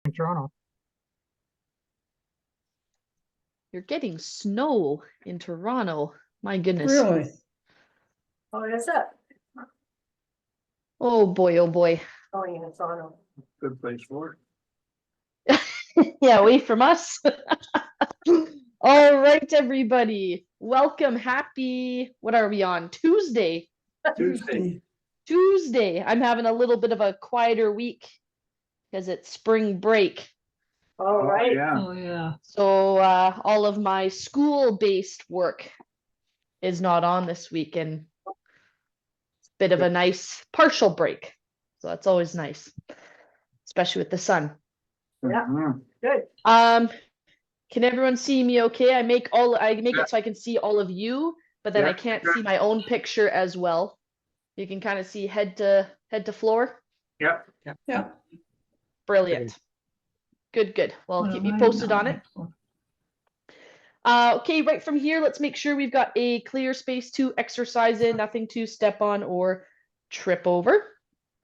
in Toronto. You're getting snow in Toronto. My goodness. Really? Oh, is it? Oh boy, oh boy. Oh, yeah, it's on. Good place for Yeah, away from us. All right, everybody. Welcome. Happy, what are we on? Tuesday. it. Tuesday. Tuesday. I'm having a little bit of a quieter week because it's spring break. All right. Yeah. Oh, yeah. So all of my school-based work is not on this week, and it's a bit of a nice partial break. So that's always nice, especially with the sun. Yeah. Mhm. Good. Can everyone see me okay? I make it so I can see all of you, but then I can't see my own picture as well. You can kind of see head to floor. Yep. Yeah. Brilliant. Good, good. Well, keep me posted on it. Okay, right from here, let's make sure we've got a clear space to exercise in, nothing to step on or trip over.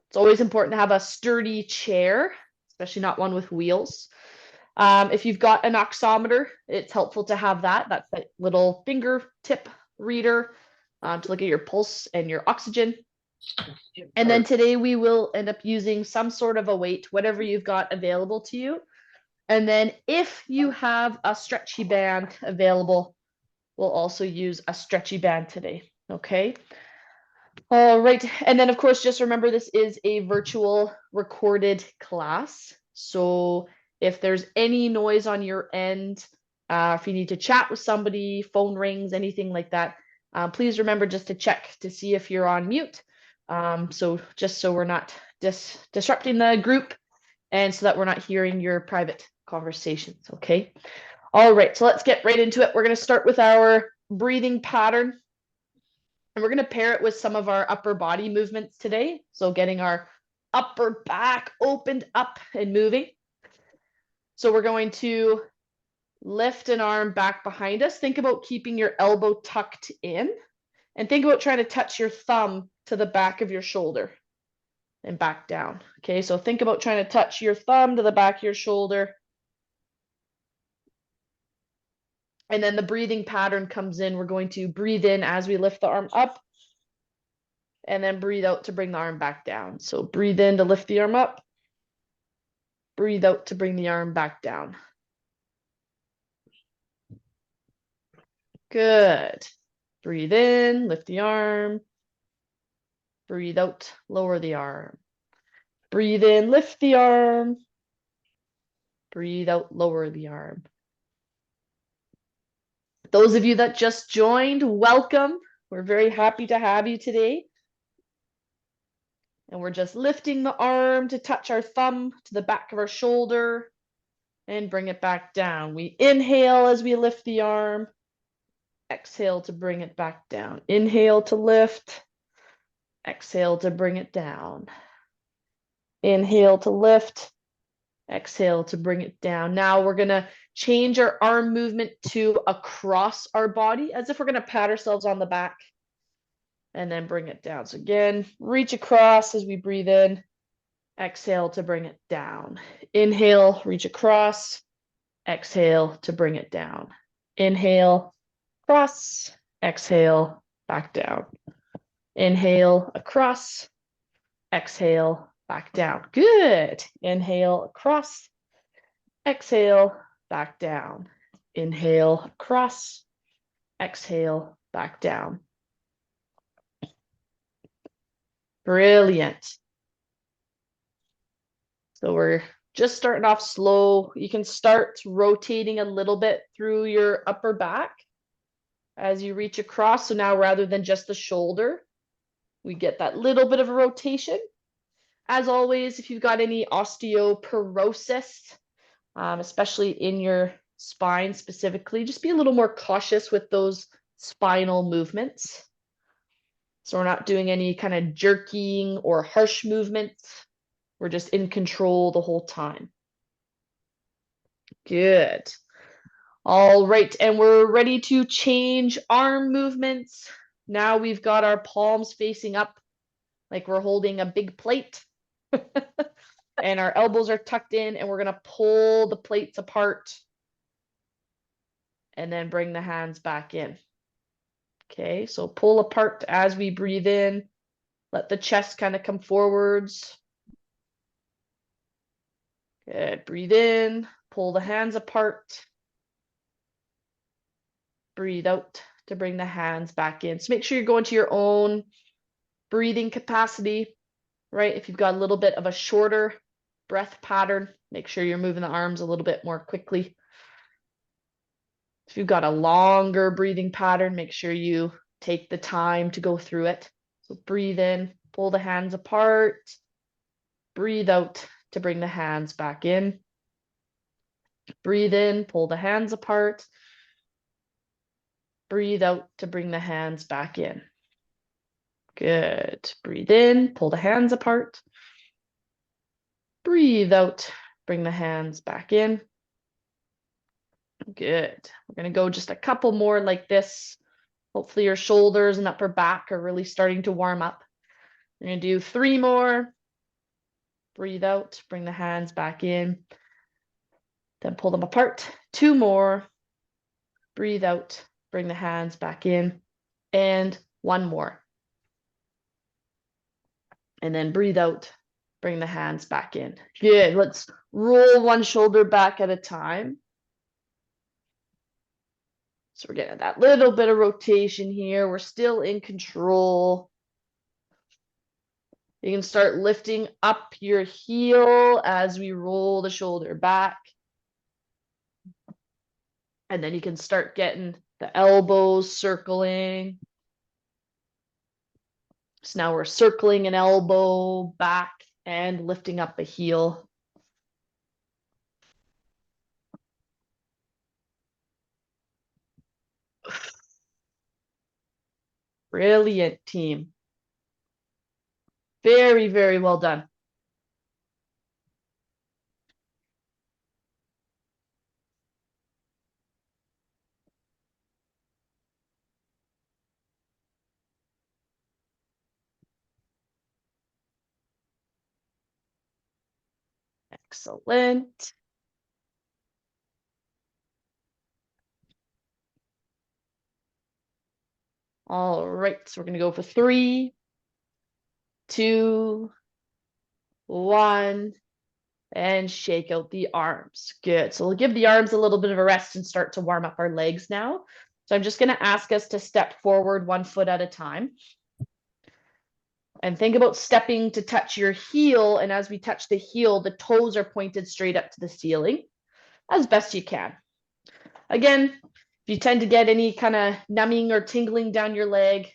It's always important to have a sturdy chair, especially not one with wheels. If you've got an oximeter, it's helpful to have that. That's that little fingertip reader to look at your pulse and your oxygen. And then today we will end up using some sort of a weight, whatever you've got available to you. And then if you have a stretchy band available, we'll also use a stretchy band today. Okay. All right. And then, of course, just remember this is a virtual recorded class. So if there's any noise on your end, if you need to chat with somebody, phone rings, anything like that, please remember just to check to see if you're on mute. So just so we're not disrupting the group and so that we're not hearing your private conversations. Okay. All right. So let's get right into it. We're going to start with our breathing pattern. And we're going to pair it with some of our upper body movements today. So getting our upper back opened up and moving. So we're going to lift an arm back behind us. Think about keeping your elbow tucked in. And think about trying to touch your thumb to the back of your shoulder and back down. Okay, so think about trying to touch your thumb to the back of your shoulder. And then the breathing pattern comes in. We're going to breathe in as we lift the arm up. And then breathe out to bring the arm back down. So breathe in to lift the arm up. Breathe out to bring the arm back down. Good. Breathe in, lift the arm. Breathe out, lower the arm. Breathe in, lift the arm. Breathe out, lower the arm. Those of you that just joined, welcome. We're very happy to have you today. And we're just lifting the arm to touch our thumb to the back of our shoulder and bring it back down. We inhale as we lift the arm. Exhale to bring it back down. Inhale to lift. Exhale to bring it down. Inhale to lift. Exhale to bring it down. Now we're going to change our arm movement to across our body as if we're going to pat ourselves on the back and then bring it down. So again, reach across as we breathe in. Exhale to bring it down. Inhale, reach across. Exhale to bring it down. Inhale, cross. Exhale, back down. Inhale, across. Exhale, back down. Good. Inhale, across. Exhale, back down. Inhale, across. Exhale, back down. Brilliant. So we're just starting off slow. You can start rotating a little bit through your upper back as you reach across. So now rather than just the shoulder, we get that little bit of a rotation. As always, if you've got any osteoporosis, especially in your spine specifically, just be a little more cautious with those spinal movements. So we're not doing any kind of jerking or harsh movements. We're just in control the whole time. Good. All right, and we're ready to change arm movements. Now we've got our palms facing up like we're holding a big plate. And our elbows are tucked in, and we're gonna pull the plates apart. And then bring the hands back in. Okay, so pull apart as we breathe in. Let the chest kind of come forwards. Good, breathe in, pull the hands apart. Breathe out to bring the hands back in. So make sure you're going to your own breathing capacity, right? If you've got a little bit of a shorter breath pattern, make sure you're moving the arms a little bit more quickly. If you've got a longer breathing pattern, make sure you take the time to go through it. So breathe in, pull the hands apart, breathe out to bring the hands back in. Breathe in, pull the hands apart, breathe out to bring the hands back in. Good. Breathe in, pull the hands apart, breathe out, bring the hands back in. Good. We're going to go just a couple more like this. Hopefully your shoulders and upper back are really starting to warm up. We're going to do 3 more. Breathe out, bring the hands back in. Then pull them apart. 2 more. Breathe out, bring the hands back in. And 1 more. And then breathe out, bring the hands back in. Good. Let's roll one shoulder back at a time. So we're getting that little bit of rotation here. We're still in control. You can start lifting up your heel as we roll the shoulder back. And then you can start getting the elbows circling. So now we're circling an elbow back and lifting up a heel. Brilliant, team. Very, very well done. Excellent. All right, so we're going to go for 3, 2, 1, and shake out the arms. Good. So we'll give the arms a little bit of a rest and start to warm up our legs now. So I'm just going to ask us to step forward 1 foot at a time. And think about stepping to touch your heel. And as we touch the heel, the toes are pointed straight up to the ceiling as best you can. Again, if you tend to get any kind of numbing or tingling down your leg,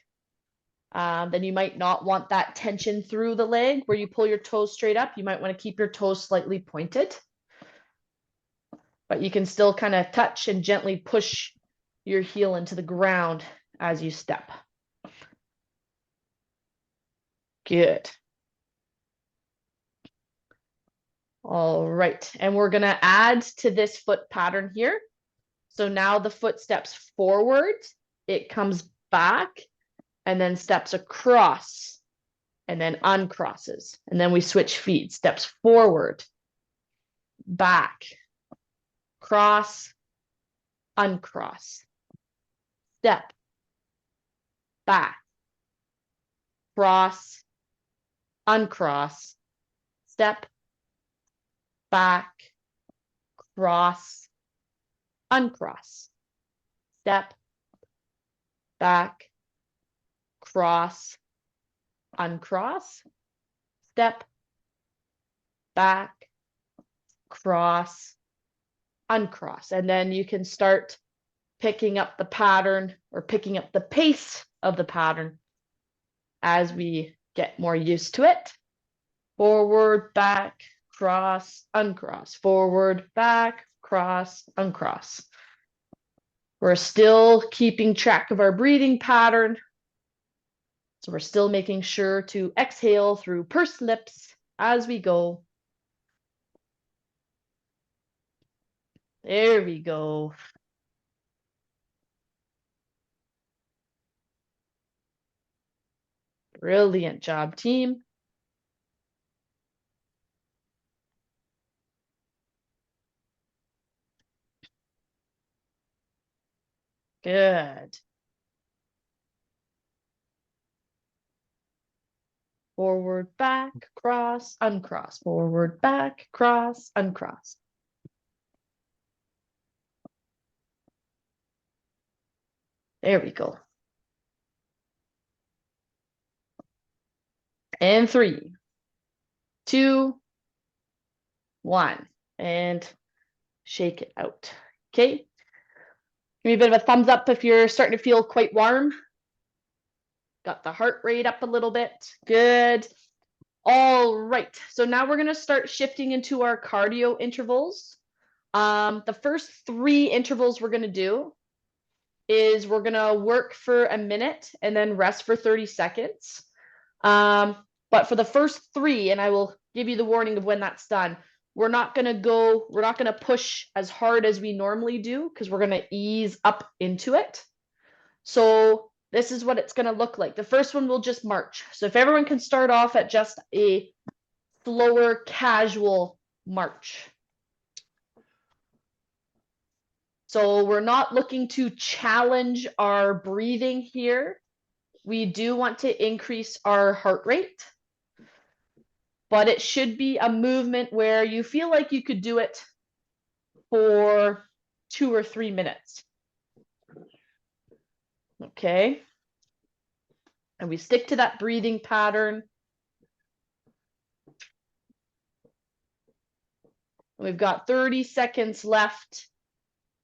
then you might not want that tension through the leg where you pull your toes straight up. You might want to keep your toes slightly pointed. But you can still kind of touch and gently push your heel into the ground as you step. Good. All right, and we're going to add to this foot pattern here. So now the foot steps forward, it comes back, and then steps across, and then uncrosses. And then we switch feet, steps forward, back, cross, uncross, step, back, cross, uncross, step, back, cross, uncross, step, back, cross, uncross, step, back, cross, uncross. And then you can start picking up the pattern or picking up the pace of the pattern as we get more used to it. Forward, back, cross, uncross, forward, back, cross, uncross. We're still keeping track of our breathing pattern. So we're still making sure to exhale through pursed lips as we go. There we go. Brilliant job, team. Good. Forward, back, cross, uncross. Forward, back, cross, uncross. There we go. And 3, 2, 1. And shake it out. Okay. Give me a bit of a thumbs up if you're starting to feel quite warm. Got the heart rate up a little bit. Good. All right. So now we're going to start shifting into our cardio intervals. The first 3 intervals we're going to do is we're going to work for a minute and then rest for 30 seconds. But for the first 3, and I will give you the warning of when that's done, we're not going to push as hard as we normally do because we're going to ease up into it. So this is what it's going to look like. The first one will just march. So if everyone can start off at just a slower, casual march. So we're not looking to challenge our breathing here. We do want to increase our heart rate, but it should be a movement where you feel like you could do it for 2 or 3 minutes. Okay. And we stick to that breathing pattern. We've got 30 seconds left.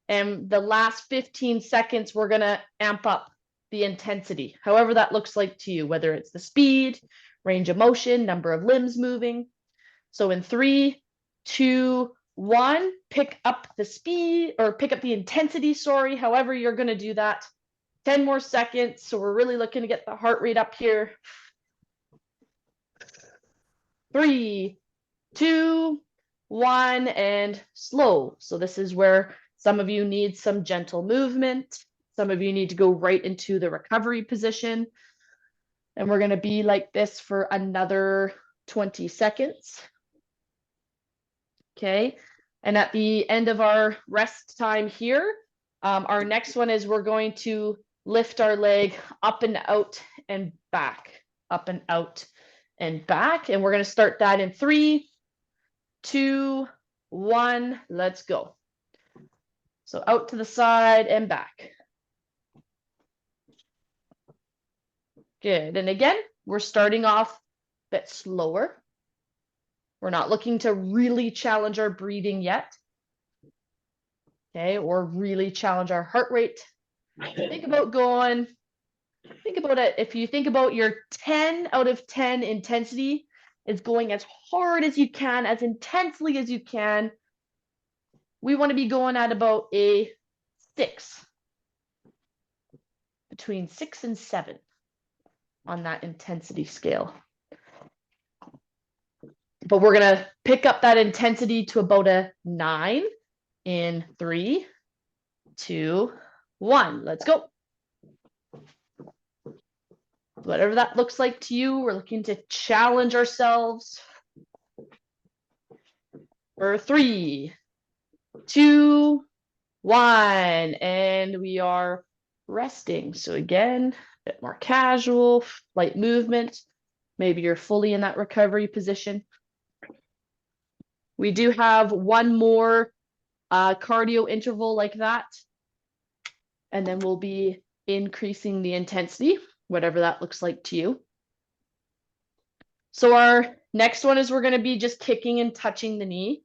And the last 15 seconds, we're going to amp up the intensity, however that looks like to you, whether it's the speed, range of motion, number of limbs moving. So in 3, 2, 1, pick up the speed or pick up the intensity, sorry, however you're going to do that. 10 more seconds. So we're really looking to get the heart rate up here. 3, 2, 1, and slow. So this is where some of you need some gentle movement. Some of you need to go right into the recovery position. And we're going to be like this for another 20 seconds. Okay. And at the end of our rest time here, our next one is we're going to lift our leg up and out and back, up and out and back. And we're going to start that in 3, 2, 1, let's go. So out to the side and back. Good. And again, we're starting off a bit slower. We're not looking to really challenge our breathing yet. Okay, or really challenge our heart rate. Think about it. If you think about your 10 out of 10 intensity is going as hard as you can, as intensely as you can. We want to be going at about a 6, between 6 and 7 on that intensity scale. But we're going to pick up that intensity to about a 9 in 3, 2, 1. Let's go. Whatever that looks like to you, we're looking to challenge ourselves. For 3, 2, 1, and we are resting. So again, a bit more casual, light movement. Maybe you're fully in that recovery position. We do have one more cardio interval like that, and then we'll be increasing the intensity, whatever that looks like to you. So our next one is we're going to be just kicking and touching the knee,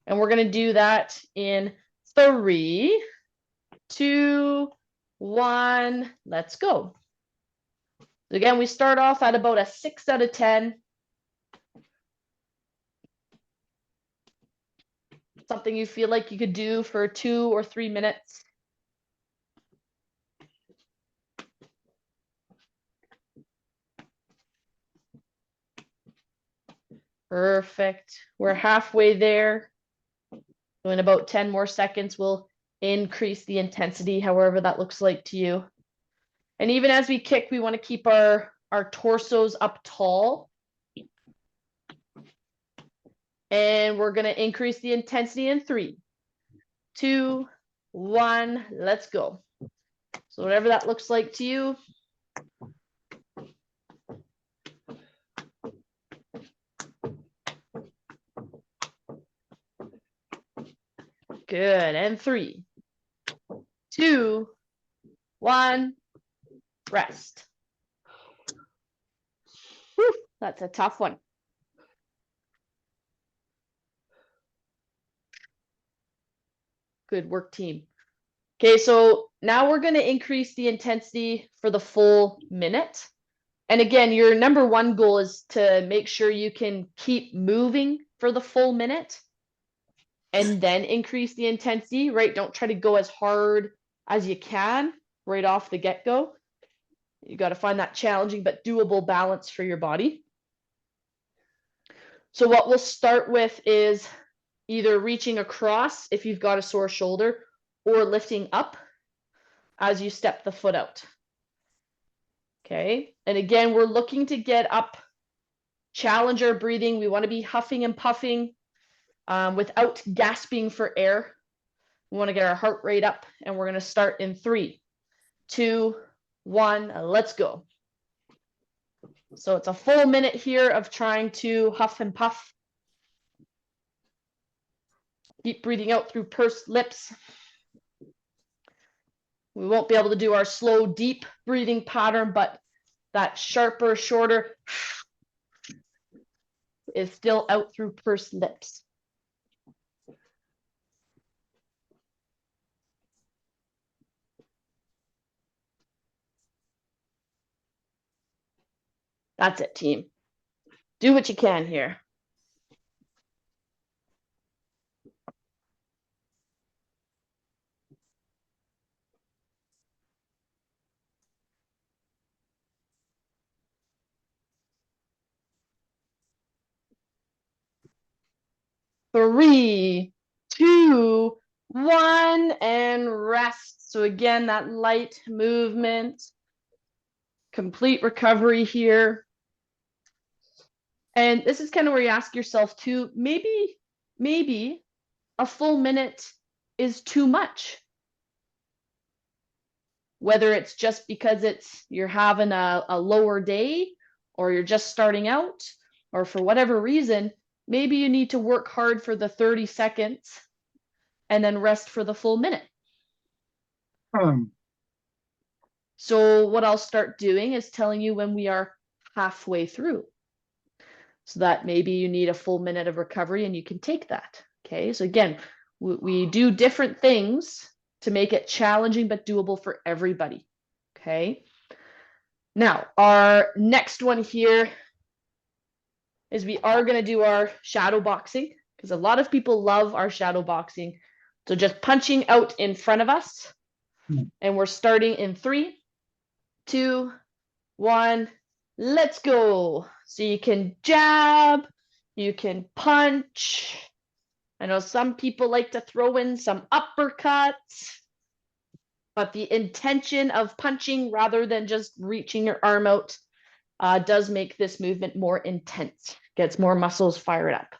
and we're going to do that in 3, 2, 1, let's go. Again, we start off at about a 6 out of 10. Something you feel like you could do for 2 or 3 minutes. Perfect. We're halfway there. So in about 10 more seconds, we'll increase the intensity, however that looks like to you. And even as we kick, we want to keep our torsos up tall. And we're going to increase the intensity in 3, 2, 1, let's go. So whatever that looks like to you. Good. And 3, 2, 1, rest. Whew, that's a tough one. Good work, team. Okay, so now we're going to increase the intensity for the full minute. And again, your number one goal is to make sure you can keep moving for the full minute and then increase the intensity, right? Don't try to go as hard as you can right off the get-go. You got to find that challenging but doable balance for your body. So what we'll start with is either reaching across if you've got a sore shoulder or lifting up as you step the foot out. Okay, and again, we're looking to get up, challenge our breathing. We want to be huffing and puffing without gasping for air. We want to get our heart rate up, and we're going to start in 3, 2, 1, let's go. So it's a full minute here of trying to huff and puff. Keep breathing out through pursed lips. We won't be able to do our slow, deep breathing pattern, but that sharper, shorter is still out through pursed lips. That's it, team. Do what you can here. Three, 2, 1, and rest. So again, that light movement, complete recovery here. And this is kind of where you ask yourself too, maybe a full minute is too much. Whether it's just because you're having a lower day, or you're just starting out, or for whatever reason, maybe you need to work hard for the 30 seconds and then rest for the full minute. So what I'll start doing is telling you when we are halfway through, so that maybe you need a full minute of recovery and you can take that. Okay, so again, we do different things to make it challenging but doable for everybody. Okay, now our next one here is we are going to do our shadow boxing, because a lot of people love our shadow boxing. So just punching out in front of us, and we're starting in 3, 2, 1, let's go. So you can jab, you can punch. I know some people like to throw in some uppercuts, but the intention of punching rather than just reaching your arm out does make this movement more intense, gets more muscles fired up.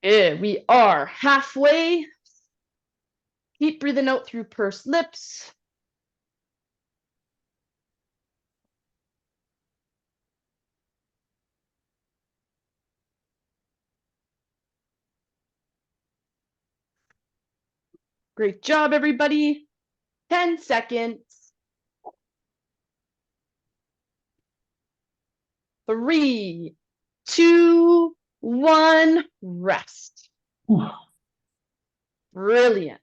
Good. We are halfway. Keep breathing out through pursed lips. Great job, everybody. 10 seconds. 3, 2, 1, rest. Brilliant.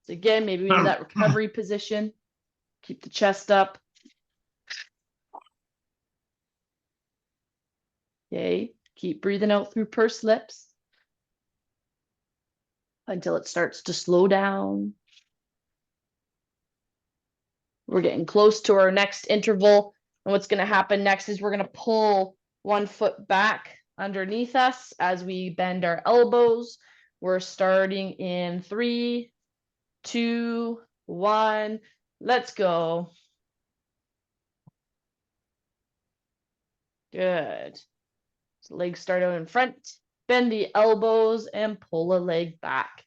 So again, maybe we do that recovery position. Keep the chest up. Okay, keep breathing out through pursed lips until it starts to slow down. We're getting close to our next interval. And what's going to happen next is we're going to pull one foot back underneath us as we bend our elbows. We're starting in 3, 2, 1. Let's go. Good. So legs start out in front. Bend the elbows and pull a leg back.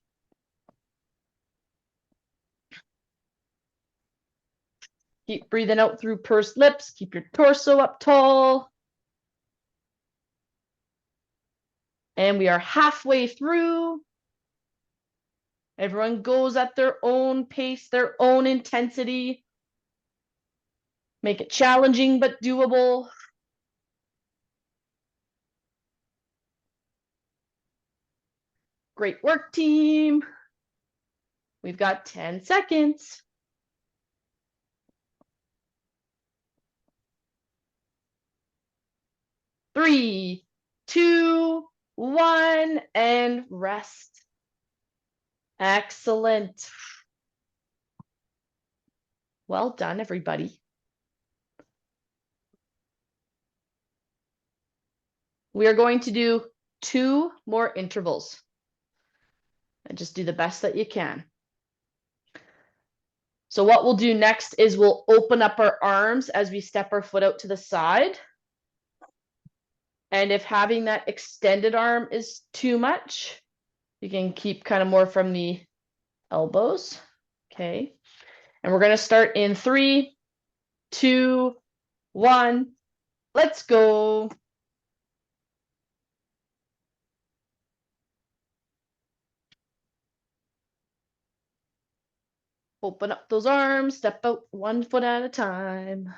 Keep breathing out through pursed lips. Keep your torso up tall. And we are halfway through. Everyone goes at their own pace, their own intensity. Make it challenging but doable. Great work, team. We've got 10 seconds. 3, 2, 1, and rest. Excellent. Well done, everybody. We are going to do 2 more intervals. And just do the best that you can. So what we'll do next is we'll open up our arms as we step our foot out to the side. And if having that extended arm is too much, you can keep kind of more from the elbows. Okay. And we're going to start in 3, 2, 1. Let's go. Open up those arms, step out 1 foot at a time.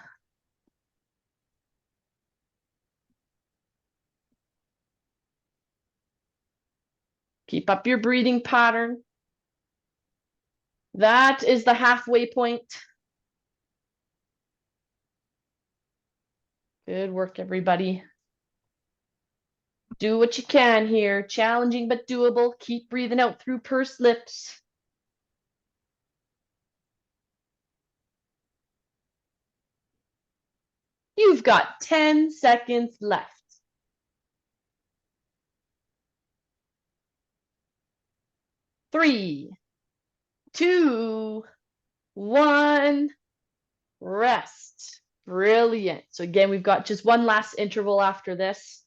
Keep up your breathing pattern. That is the halfway point. Good work, everybody. Do what you can here. Challenging but doable. Keep breathing out through pursed lips. You've got 10 seconds left. 3, 2, 1. Rest. Brilliant. So again, we've got just one last interval after this.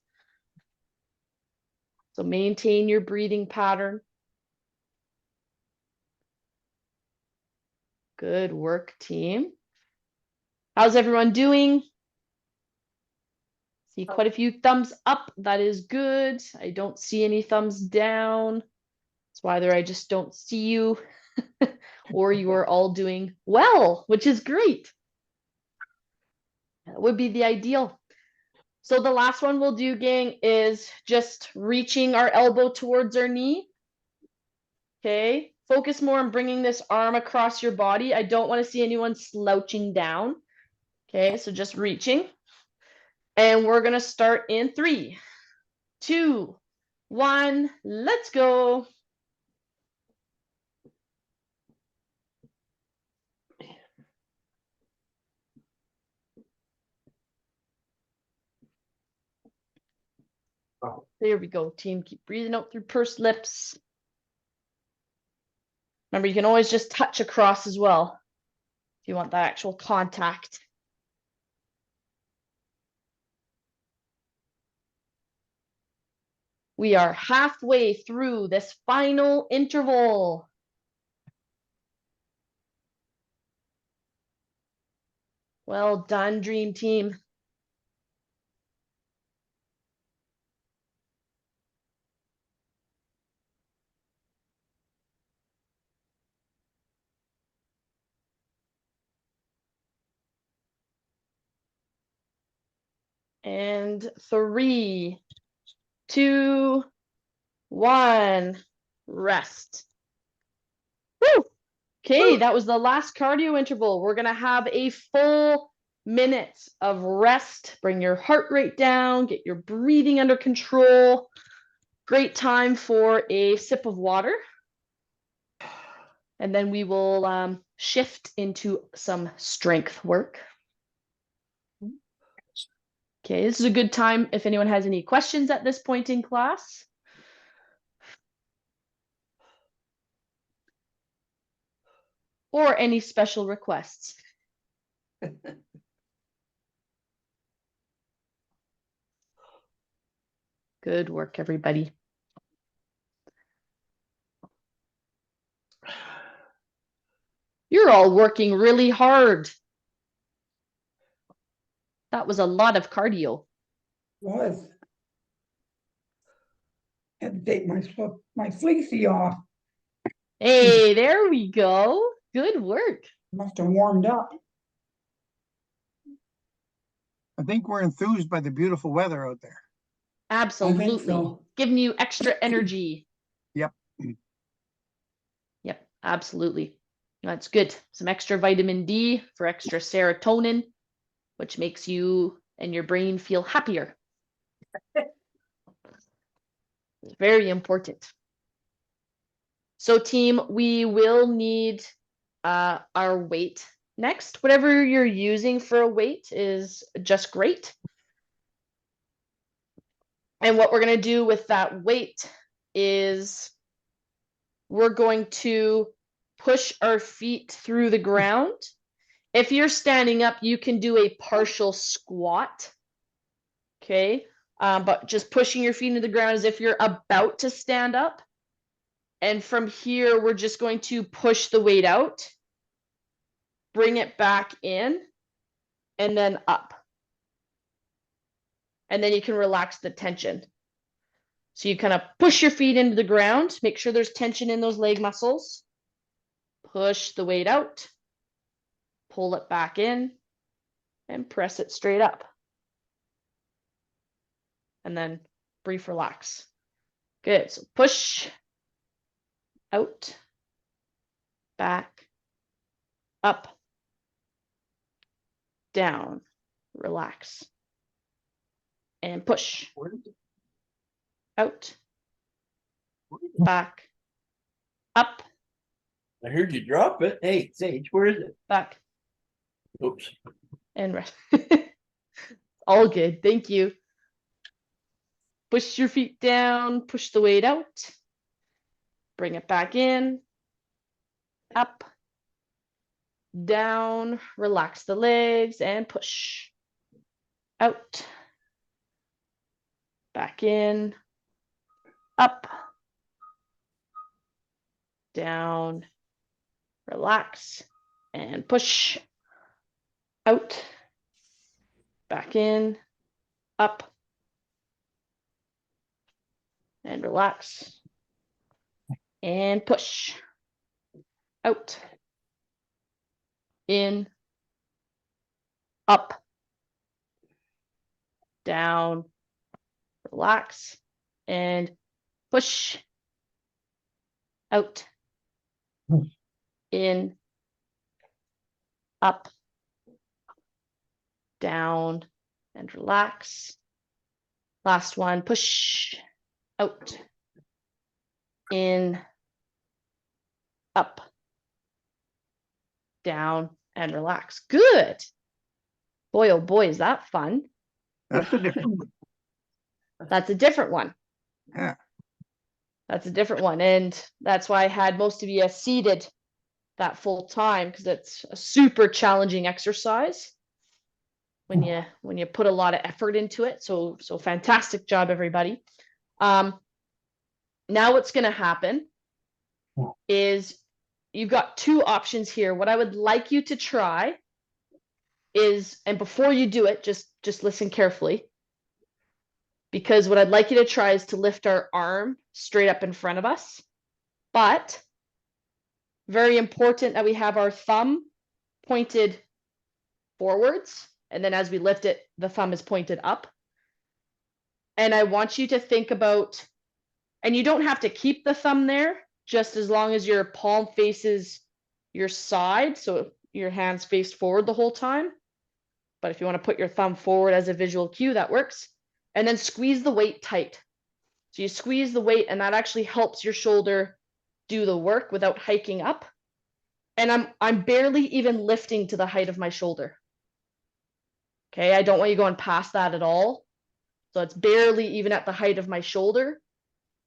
So maintain your breathing pattern. Good work, team. How's everyone doing? See quite a few thumbs up. That is good. I don't see any thumbs down. So either I just don't see you or you are all doing well, which is great. That would be the ideal. So the last one we'll do, gang, is just reaching our elbow towards our knee. Okay, focus more on bringing this arm across your body. I don't want to see anyone slouching down. Okay, so just reaching. And we're going to start in 3, 2, 1. Let's go. There we go, team. Keep breathing out through pursed lips. Remember, you can always just touch across as well if you want that actual contact. We are halfway through this final interval. Well done, Dream Team. And 3, 2, 1, rest. Woo! Okay, that was the last cardio interval. We're gonna have a full minute of rest. Bring your heart rate down, get your breathing under control. Great time for a sip of water. And then we will shift into some strength work. Okay, this is a good time if anyone has any questions at this point in class. Or any special requests. Good work, everybody. You're all working really hard. That was a lot of cardio. Was. Had to take my fleecy off. Hey, there we go. Good work. Must have warmed up. I think we're enthused by the beautiful weather out there. Absolutely. so. Giving you extra energy. Yep. Yep, absolutely. That's good. Some extra vitamin D for extra serotonin, which makes you and your brain feel happier. It's very important. So team, we will need our weight next. Whatever you're using for a weight is just great. And what we're going to do with that weight is we're going to push our feet through the ground. If you're standing up, you can do a partial squat. Okay. But just pushing your feet into the ground as if you're about to stand up. And from here, we're just going to push the weight out, bring it back in, and then up. And then you can relax the tension. So you kind of push your feet into the ground, make sure there's tension in those leg muscles, push the weight out, pull it back in, and press it straight up. And then brief relax. Good, so push, out, back, up, down, relax, and push, out, back, up, I heard you drop it. Hey, Sage, where is it? back, Oops. and rest. All good, thank you. Push your feet down, push the weight out, bring it back in, up, down, relax the legs and push, out, back in, up, down, relax and push, out, back in, up, and relax and push, out, in, up, down, relax and push, out, in, up, down, and relax. Last one, push, out, in, up, down, and relax. Good. Boy, oh boy, is that fun. That's a different one. That's a different one. Yeah. That's a different one. And that's why I had most of you seated that full time, because it's a super challenging exercise when you put a lot of effort into it. So fantastic job, everybody. Now what's going to happen is you've got two options here. What I would like you to try is, and before you do it, just listen carefully, because what I'd like you to try is to lift our arm straight up in front of us. But very important that we have our thumb pointed forwards, and then as we lift it, the thumb is pointed up. And I want you to think about, and you don't have to keep the thumb there, just as long as your palm faces your side, so your hands face forward the whole time. But if you want to put your thumb forward as a visual cue, that works. And then squeeze the weight tight. So you squeeze the weight, and that actually helps your shoulder do the work without hiking up. And I'm barely even lifting to the height of my shoulder. Okay, I don't want you going past that at all. So it's barely even at the height of my shoulder.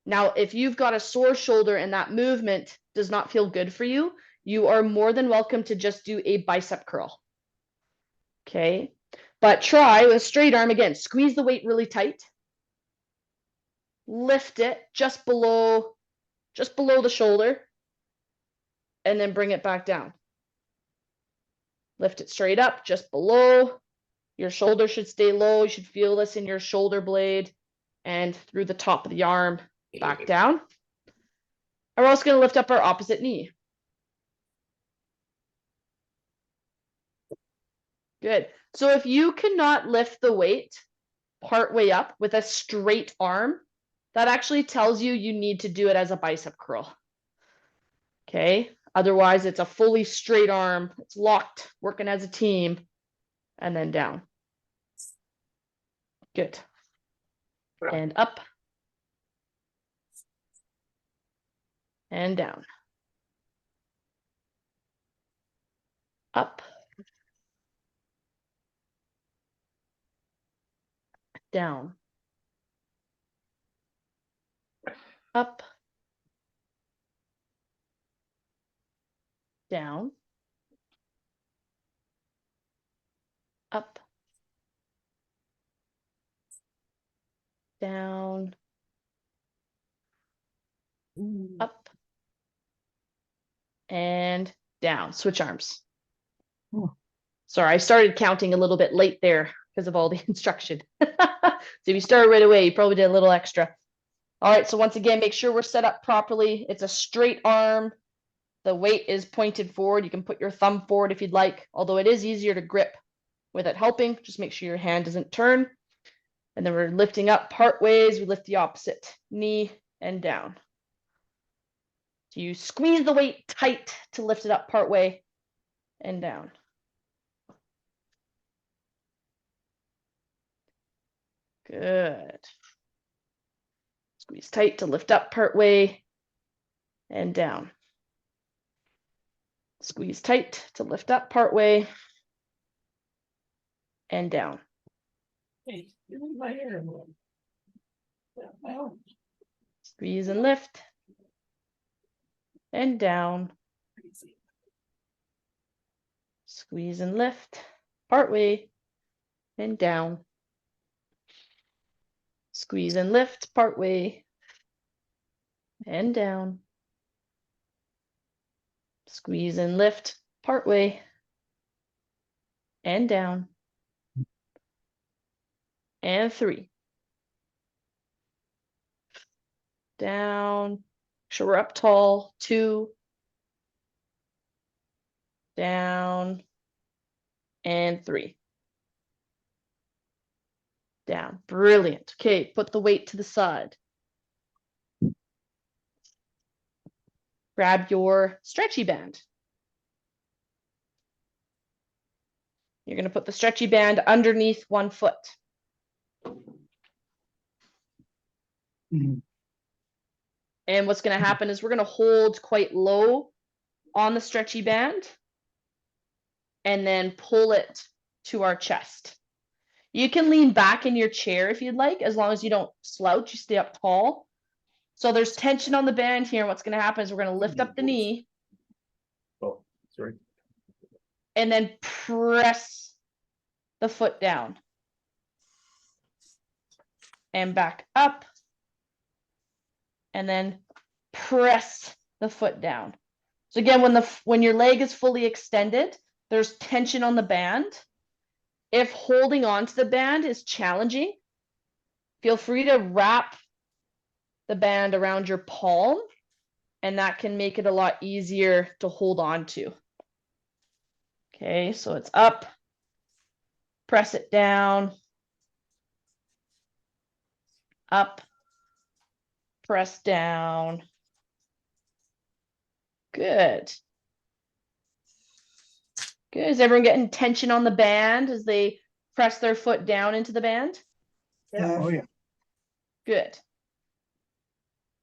Now, if you've got a sore shoulder and that movement does not feel good for you, you are more than welcome to just do a bicep curl. Okay, but try with a straight arm again. Squeeze the weight really tight. Lift it just below the shoulder, and then bring it back down. Lift it straight up, just below, Your shoulder should stay low. You should feel this in your shoulder blade and through the top of the arm back down. And we're also going to lift up our opposite knee. Good. So if you cannot lift the weight part way up with a straight arm, that actually tells you you need to do it as a bicep curl. Okay. Otherwise, it's a fully straight arm. It's locked, working as a team, and then down. Good. And up. And down. Up. Down. Up. Down. Up. Down. Up. And down. Switch arms. Sorry, I started counting a little bit late there because of all the instruction. So if you started right away, you probably did a little extra. All right, so once again, make sure we're set up properly. It's a straight arm. The weight is pointed forward. You can put your thumb forward if you'd like, although it is easier to grip with it helping. Just make sure your hand doesn't turn. And then we're lifting up part ways. We lift the opposite knee and down. So you squeeze the weight tight to lift it up part way and down. Good. Squeeze tight to lift up part way and down. Squeeze tight to lift up part way and down. Hey, give me my hair. Well, Squeeze and lift and down. Squeeze and lift part way and down. Squeeze and lift part way and down. Squeeze and lift part way and down. And 3. Down. Make sure we're up tall. 2. Down. And 3. Down. Brilliant. Okay, put the weight to the side. Grab your stretchy band. You're going to put the stretchy band underneath one foot. Mhm. And what's going to happen is we're going to hold quite low on the stretchy band and then pull it to our chest. You can lean back in your chair if you'd like, as long as you don't slouch, you stay up tall. So there's tension on the band here. What's going to happen is we're going to lift up the knee Oh, sorry. and then press the foot down and back up and then press the foot down. So again, when your leg is fully extended, there's tension on the band. If holding on to the band is challenging, feel free to wrap the band around your palm, and that can make it a lot easier to hold on to. Okay, so it's up, press it down, up, press down. Good. Good. Is everyone getting tension on the band as they press their foot down into the band? Yeah. Oh, yeah. Good.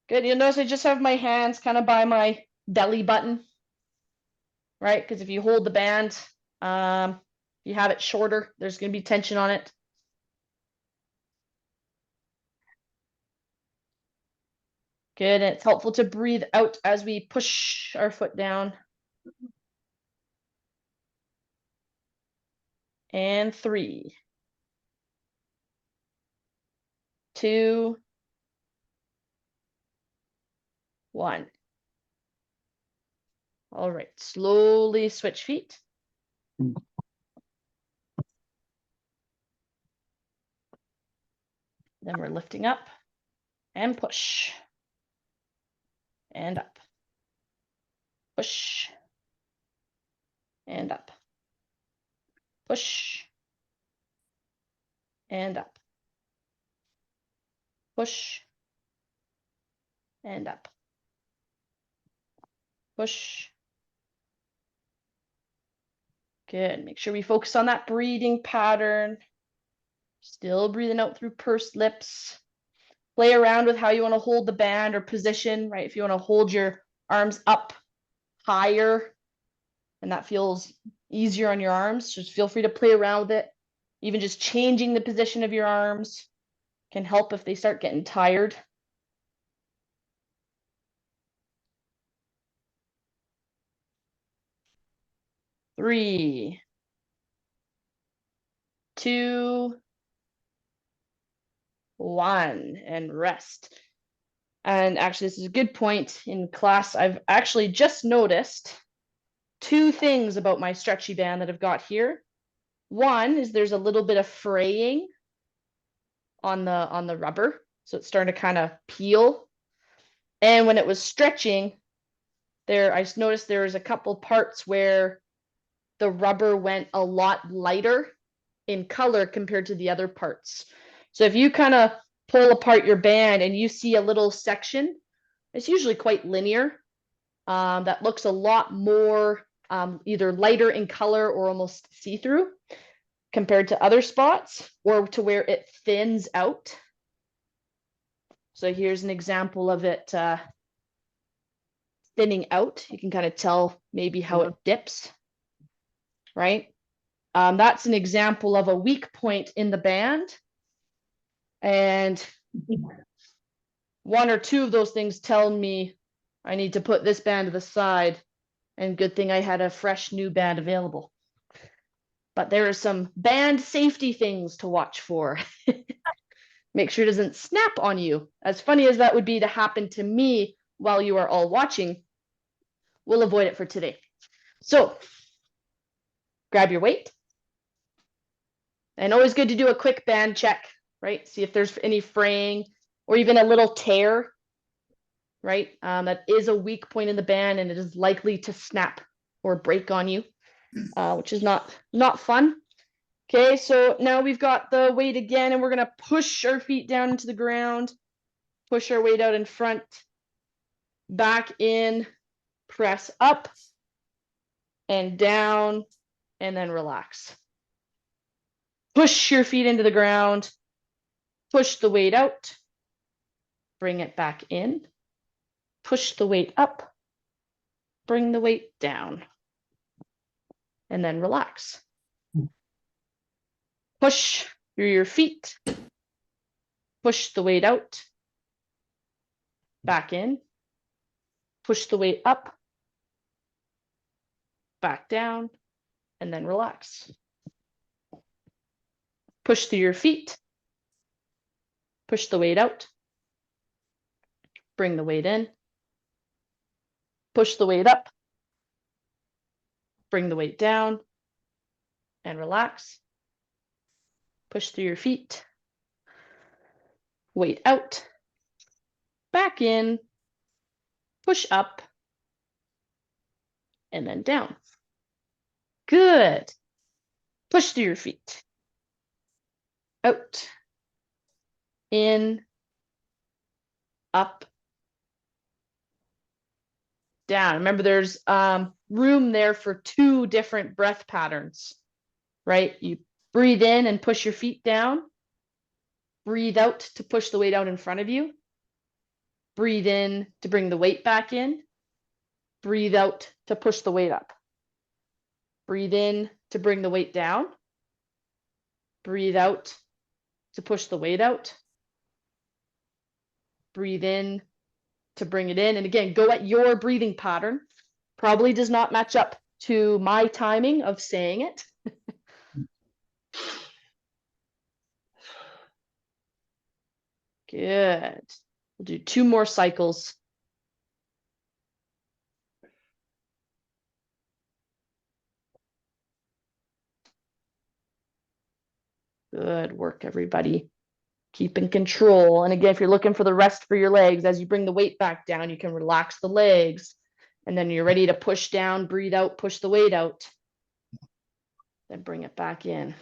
Good. You'll notice I just have my hands kind of by my belly button, right? Because if you hold the band, you have it shorter, there's going to be tension on it. Good. And it's helpful to breathe out as we push our foot down. And 3, 2, 1. All right, slowly switch feet. Then we're lifting up and push. And up. Push. And up. Push. And up. Push. And up. Push. Good. Make sure we focus on that breathing pattern. Still breathing out through pursed lips. Play around with how you want to hold the band or position, right? If you want to hold your arms up higher and that feels easier on your arms, just feel free to play around with it. Even just changing the position of your arms can help if they start getting tired. Three, two, one, and rest. And actually, this is a good point in class. I've actually just noticed two things about my stretchy band that I've got here. One is there's a little bit of fraying on the rubber, so it's starting to kind of peel. And when it was stretching, I just noticed there was a couple parts where the rubber went a lot lighter in color compared to the other parts. So if you kind of pull apart your band and you see a little section, it's usually quite linear. That looks a lot more either lighter in color or almost see-through compared to other spots, or to where it thins out. So here's an example of it thinning out. You can kind of tell maybe how it dips, right? That's an example of a weak point in the band. And one or two of those things tell me I need to put this band to the side, and good thing I had a fresh new band available. But there are some band safety things to watch for. Make sure it doesn't snap on you. As funny as that would be to happen to me while you are all watching, we'll avoid it for today. So grab your weight. And always good to do a quick band check, right? See if there's any fraying or even a little tear, right? That is a weak point in the band and it is likely to snap or break on you, which is not fun. Okay, so now we've got the weight again and we're gonna push our feet down into the ground, push our weight out in front, back in, press up and down, and then relax. Push your feet into the ground, push the weight out, bring it back in, push the weight up, bring the weight down, and then relax. Push through your feet, push the weight out, back in, push the weight up, back down, and then relax. Push through your feet, push the weight out, bring the weight in, push the weight up, bring the weight down, and relax. Push through your feet, weight out, back in, push up, and then down. Good. Push through your feet. Out, in, up, down. Remember, there's room there for two different breath patterns, right? You breathe in and push your feet down. Breathe out to push the weight out in front of you. Breathe in to bring the weight back in. Breathe out to push the weight up. Breathe in to bring the weight down. Breathe out to push the weight out. Breathe in to bring it in. And again, go at your breathing pattern. Probably does not match up to my timing of saying it. Good. We'll do 2 more cycles. Good work, everybody. Keep in control. And again, if you're looking for the rest for your legs, as you bring the weight back down, you can relax the legs. And then you're ready to push down, breathe out, push the weight out. Then bring it back in.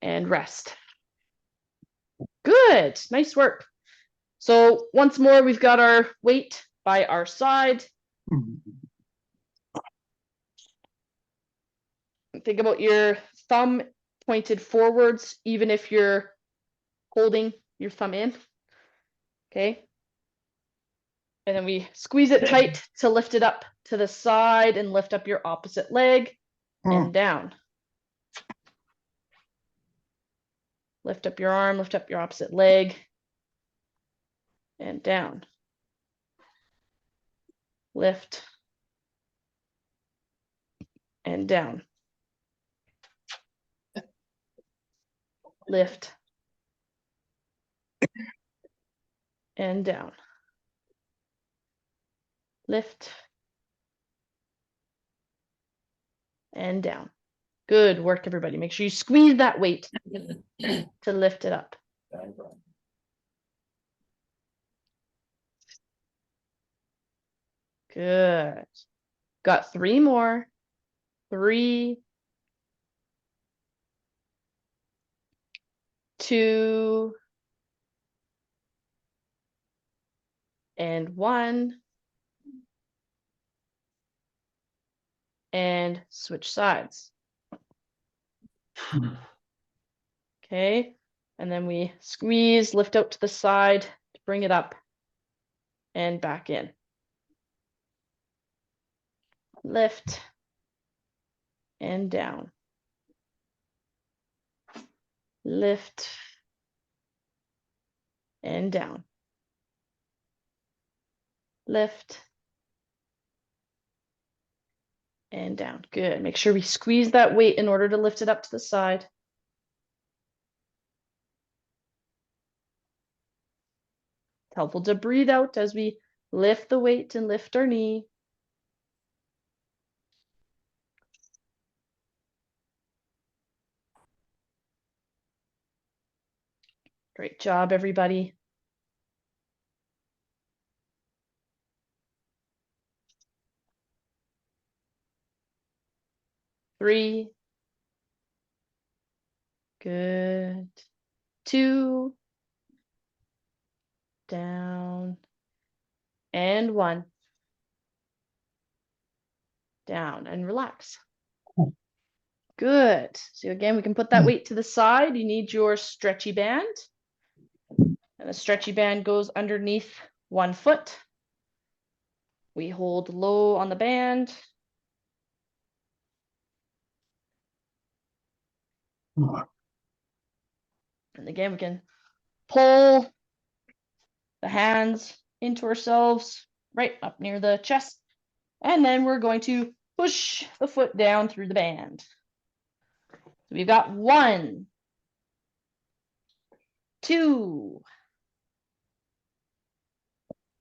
And rest. Good, nice work. So once more, we've got our weight by our side. Think about your thumb pointed forwards, even if you're holding your thumb in. Okay. And then we squeeze it tight to lift it up to the side and lift up your opposite leg and down. Lift up your arm, lift up your opposite leg and down. Lift and down. Lift and down. Lift and down. Good work, everybody. Make sure you squeeze that weight to lift it up. Good. Got 3 more. 3, 2, and 1. And switch sides. Okay. And then we squeeze, lift out to the side to bring it up and back in. Lift and down. Lift and down. Lift and down. Good. Make sure we squeeze that weight in order to lift it up to the side. It's helpful to breathe out as we lift the weight and lift our knee. Great job, everybody. Three. Good. 2. Down. And 1. Down and relax. Good. So again, we can put that weight to the side. You need your stretchy band. And the stretchy band goes underneath 1 foot. We hold low on the band. And again, we can pull the hands into ourselves, right up near the chest. And then we're going to push the foot down through the band. So we've got 1, 2,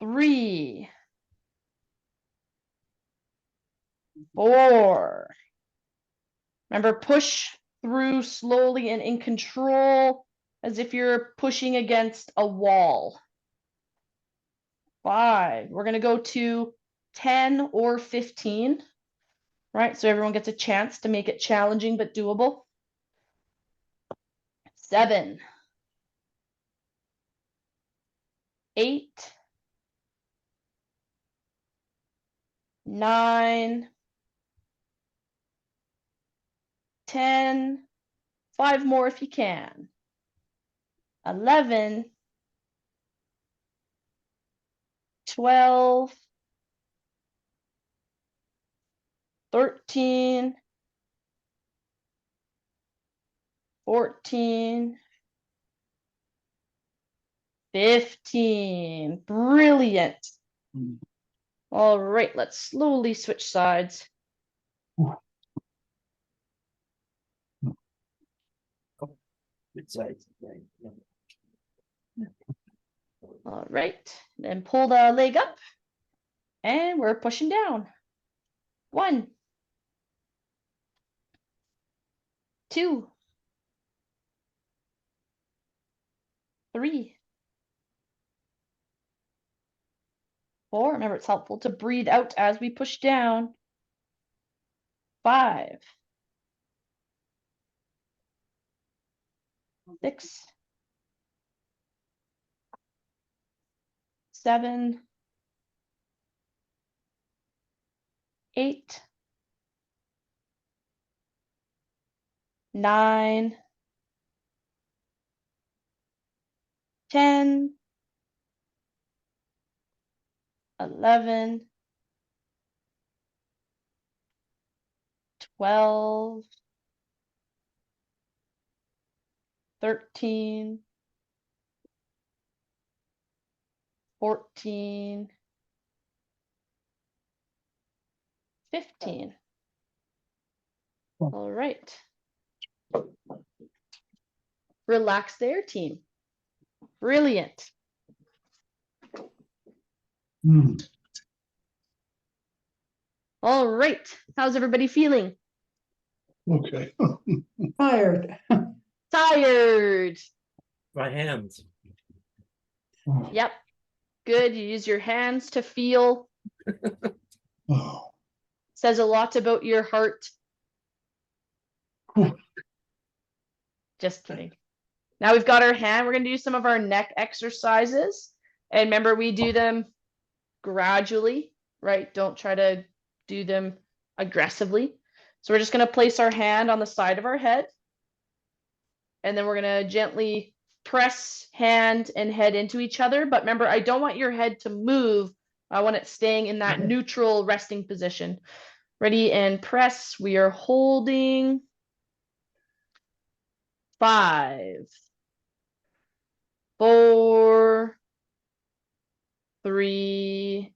3, 4. Remember, push through slowly and in control, as if you're pushing against a wall. 5. We're going to go to 10 or 15, right? So everyone gets a chance to make it challenging but doable. 7, 8, 9, 10, 5 more if you can. 11, 12, 13, 14, 15. Brilliant. All right, let's slowly switch sides. Good size. All right, then pull the leg up and we're pushing down. 1, 2, 3, 4. Remember, it's helpful to breathe out as we push down. 5, 6, 7, 8, 9, 10, 11, 12, 13, 14, 15. All right. Relax there, team. Brilliant. All right. How's everybody feeling? Okay. Tired. Tired. My hands. Yep. Good. You use your hands to feel. Oh, Says a lot about your heart. Just kidding. Now we've got our hand. We're going to do some of our neck exercises. And remember, we do them gradually, right? Don't try to do them aggressively. So we're just going to place our hand on the side of our head. And then we're going to gently press hand and head into each other. But remember, I don't want your head to move. I want it staying in that neutral resting position. Ready and press. We are holding. 5, 4, 3,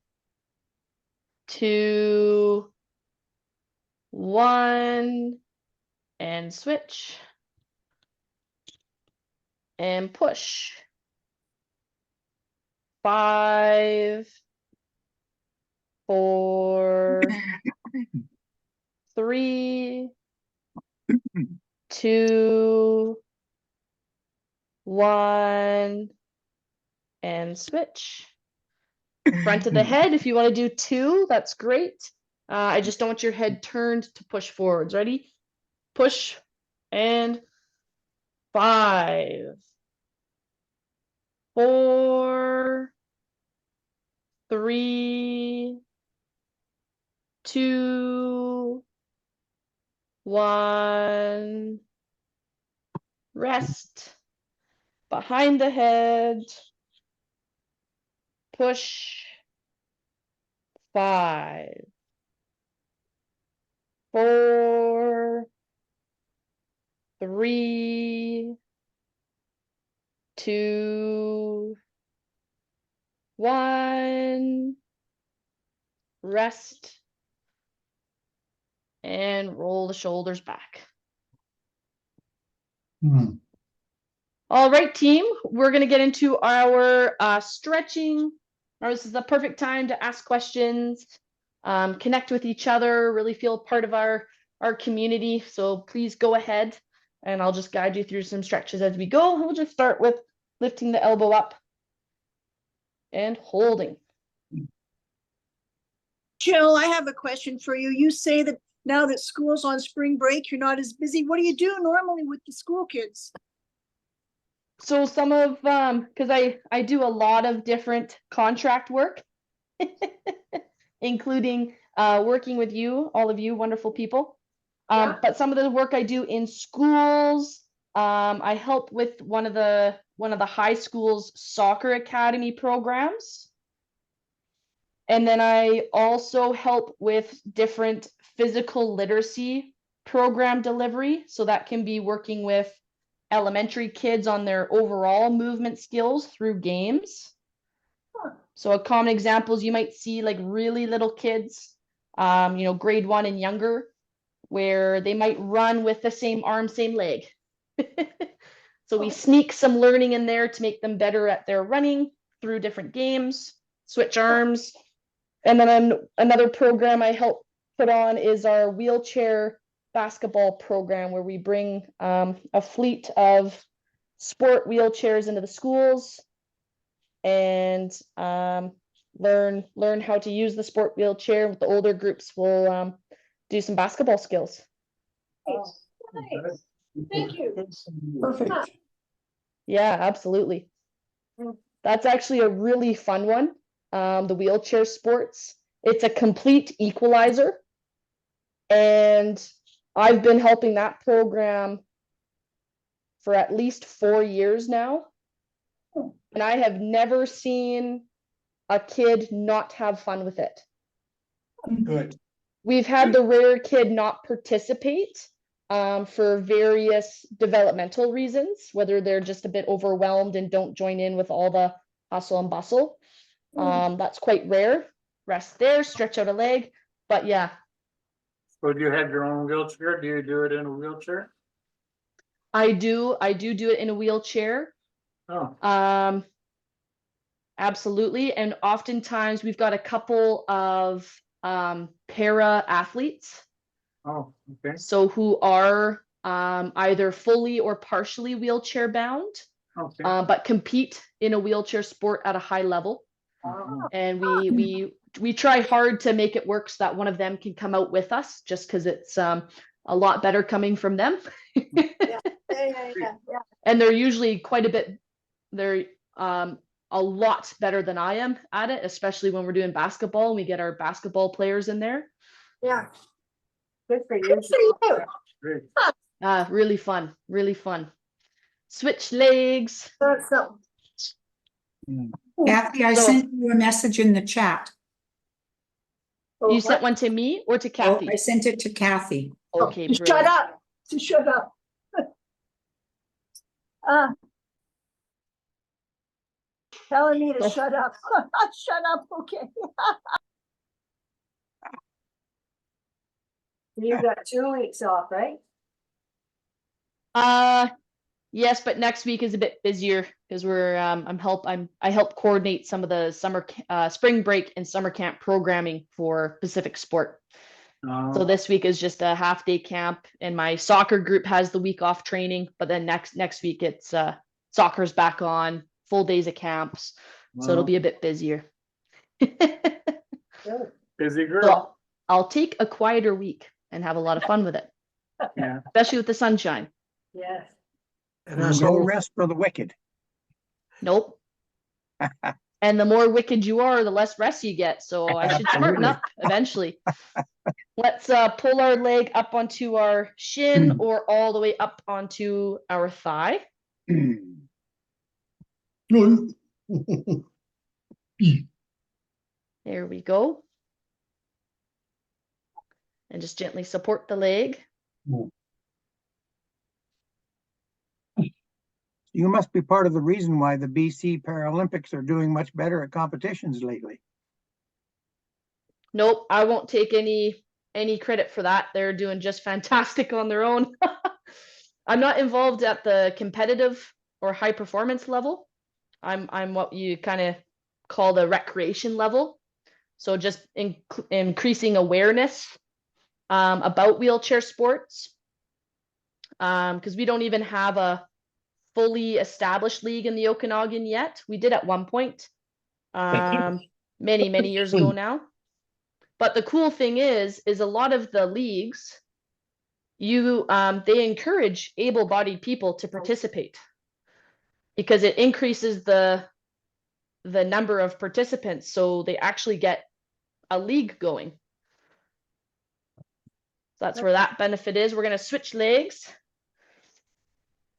2, 1, and switch. And push. 5, 4, 3, 2, 1, and switch. Front of the head, if you want to do 2, that's great. I just don't want your head turned to push forwards. Ready? Push and 5, 4, 3, 2, 1. Rest. Behind the head. Push. 5, 4, 3, 2, 1. Rest. And roll the shoulders back. All right, team, we're going to get into our stretching. This is the perfect time to ask questions, connect with each other, really feel part of our community. So please go ahead and I'll just guide you through some stretches as we go. We'll just start with lifting the elbow up and holding. Jill, I have a question for you. You say that now that school's on spring break, you're not as busy. What do you do normally with the school kids? So some of, because I do a lot of different contract work, including working with you, all of you wonderful people. Yeah. But some of the work I do in schools, I help with one of the high school's soccer academy programs. And then I also help with different physical literacy program delivery. So that can be working with elementary kids on their overall movement skills through games. So a common example is you might see like really little kids, grade 1 and younger, where they might run with the same arm, same leg. So we sneak some learning in there to make them better at their running through different games, switch arms. And then another program I help put on is our wheelchair basketball program where we bring a fleet of sport wheelchairs into the schools and learn how to use the sport wheelchair. With the older groups, we'll do some basketball skills. Nice. Thank you. Perfect. Yeah, absolutely. Mm. That's actually a really fun one. The wheelchair sports. It's a complete equalizer. And I've been helping that program for at least 4 years now. And I have never seen a kid not have fun with it. Good. We've had the rare kid not participate for various developmental reasons, whether they're just a bit overwhelmed and don't join in with all the hustle and bustle. That's quite rare. Rest there, stretch out a leg. But yeah, So do you have your own wheelchair? Do you do it in a wheelchair? I do it in a wheelchair. Oh, Absolutely. And oftentimes we've got a couple of para athletes. oh, okay. So who are either fully or partially wheelchair bound, Okay. but compete in a wheelchair sport at a high level. Mhm. And we try hard to make it work so that one of them can come out with us, just because it's a lot better coming from them. Yeah. And they're usually quite a bit, they're a lot better than I am at it, especially when we're doing basketball and we get our basketball players in there. Yeah. Good for you. Great. Really fun, really fun. Switch legs. That's something. Kathy, I So- sent you a message in the chat. Oh, You sent what? one to me or to Oh, Kathy? I sent it to Kathy. Okay, Just brilliant. shut up. Just shut up. Telling me to Oh. shut up. Shut up, okay. You got 2 weeks off, right? Yes, but next week is a bit busier because we're I help coordinate some of the spring break and summer camp programming for Pacific Sport. So this week is just a half-day camp, and my soccer group has the week off training, but then next week it's soccer's back on, full days of camps. So it'll be a bit busier. Good. Busy girl. So I'll take a quieter week and have a lot of fun with it, Yeah. especially with the sunshine. Yes. And as No always, rest for the wicked. Nope. And the more wicked you are, the less rest you get. So I should smarten up eventually. Let's pull our leg up onto our shin or all the way up onto our thigh. There we go. And just gently support the leg. You must be part of the reason why the BC Paralympics are doing much better at competitions lately. Nope, I won't take any credit for that. They're doing just fantastic on their own. I'm not involved at the competitive or high performance level. I'm what you kind of call the recreation level. So just increasing awareness about wheelchair sports. Because we don't even have a fully established league in the Okanagan yet. We did at one point, many years ago now. But the cool thing is a lot of the leagues, they encourage able-bodied people to participate because it increases the number of participants. So they actually get a league going. So that's where that benefit is. We're going to switch legs.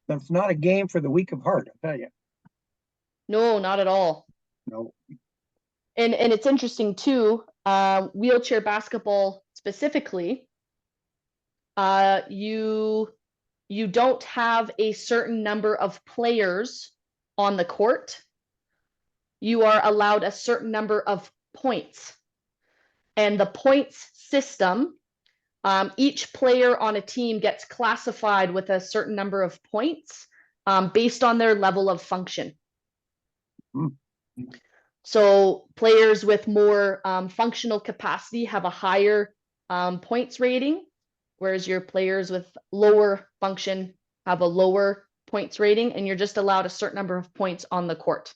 That's not a game for the weak of heart, I tell you. No, not at all. No. And it's interesting too, wheelchair basketball specifically, you don't have a certain number of players on the court. You are allowed a certain number of points. And the points system, each player on a team gets classified with a certain number of points based on their level of function. Mm. So players with more functional capacity have a higher points rating, whereas your players with lower function have a lower points rating, and you're just allowed a certain number of points on the court.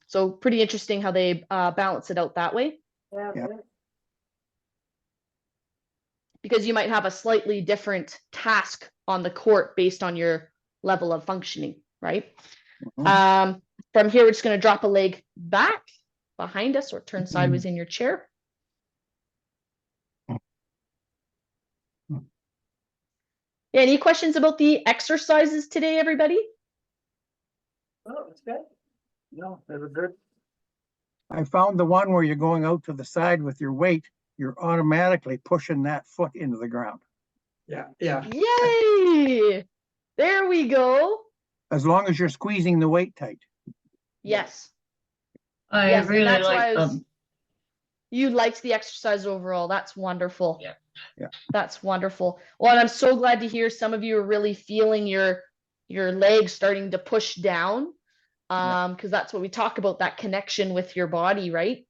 So pretty interesting how they balance it out that way, Yeah, Yeah. good. because you might have a slightly different task on the court based on your level of functioning, right? Mhm. From here, we're just going to drop a leg back behind us or turn sideways in your chair. Any questions about the exercises today, everybody? Oh, that's good. No, they were good. I found the one where you're going out to the side with your weight, you're automatically pushing that foot into the ground. Yeah, yeah. Yay! There we go. As long as you're squeezing the weight tight. Yes. I Yes, and really that's why like I was- them. You liked the exercise overall. That's wonderful. Yeah. Yeah. That's wonderful. Well, and I'm so glad to hear some of you are really feeling your legs starting to push down. Because that's what we talk about, that connection with your body, right?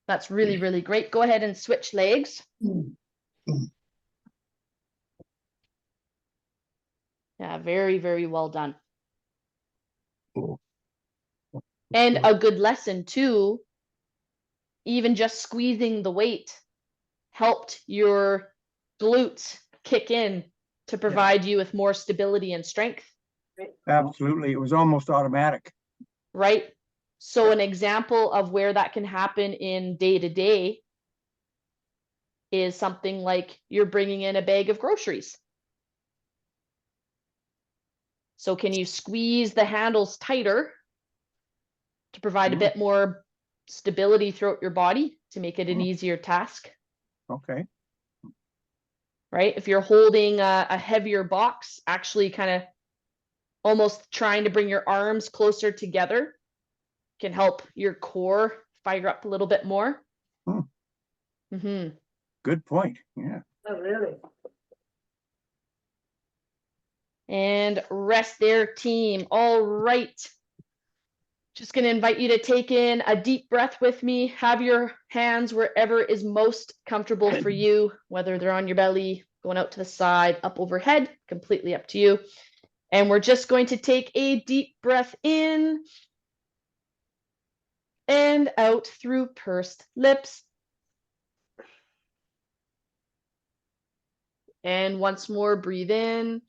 That's really, really great. Go ahead and switch legs. Yeah, very, very well done. And a good lesson too, even just squeezing the weight helped your glutes kick in to provide you with more stability and strength, Absolutely. It was almost automatic. right? So an example of where that can happen in day to day is something like you're bringing in a bag of groceries. So can you squeeze the handles tighter to provide a bit more stability throughout your body to make it an easier task, Okay. right? If you're holding a heavier box, actually kind of almost trying to bring your arms closer together can help your core fire up a little bit more. Good point. Yeah. Oh, really? And rest there, team. All right. Just going to invite you to take in a deep breath with me. Have your hands wherever is most comfortable for you, whether they're on your belly, going out to the side, up overhead, completely up to you. And we're just going to take a deep breath in and out through pursed lips. And once more, breathe in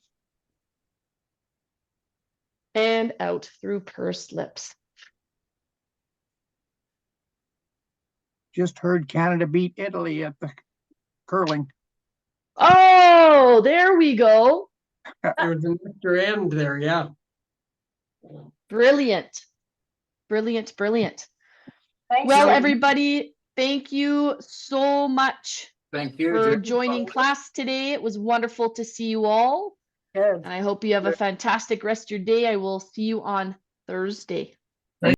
and out through pursed lips. Just heard Canada beat Italy at the curling. Oh, there we go. There was an extra end there, yeah. Brilliant. Brilliant, brilliant. Thanks, Well, Jen. everybody, thank you so much Thank you. for Jim. joining class today. It was wonderful to see you all. Good. And I hope you have a fantastic rest of your day. I will see you on Thursday.